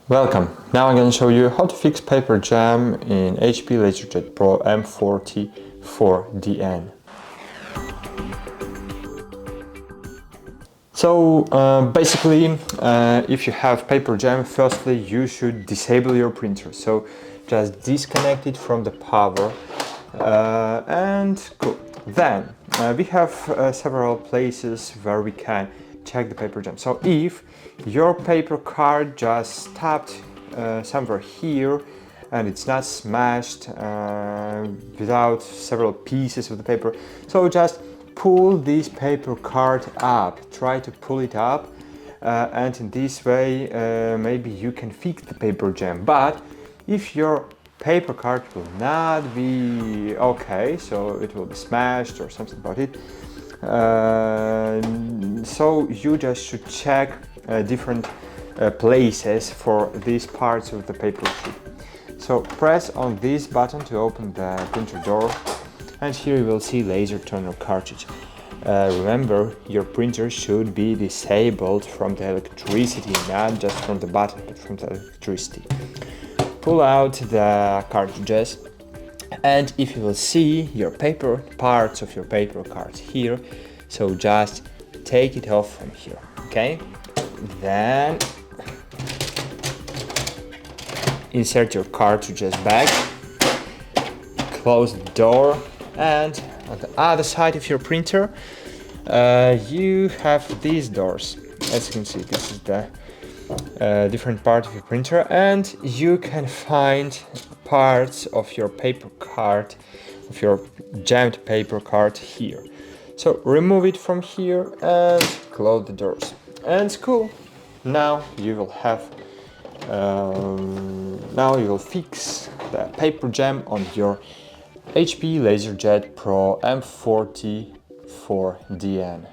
Welcome! Now I'm going to show you how to fix paper jam in HP LaserJet Pro M404dn. So basically, if you have paper jam, firstly you should disable your printer. So just disconnect it from the power and cool. Then we have several places where we can check the paper jam. So if your paper card just tapped somewhere here and it's not smashed without several pieces of the paper, so just pull this paper card up, try to pull it up, and in this way maybe you can fix the paper jam. But if your paper card will not be okay, so it will be smashed or something about it, so you just should check different places for these parts of the paper sheet. So press on this button to open the printer door, and here you will see laser toner cartridge. Remember, your printer should be disabled from the electricity, not just from the button, but from the electricity. Pull out the cartridges, and if you will see your parts of your paper card here, so just take it off from here, okay? Then insert your cartridges back, close the door, and on the other side of your printer you have these doors. As you can see, this is the different part of your printer, and you can find parts of your paper card, of your jammed paper card here. So remove it from here and close the doors, and it's cool. Now you will have now you will fix the paper jam on your HP LaserJet Pro M404dn.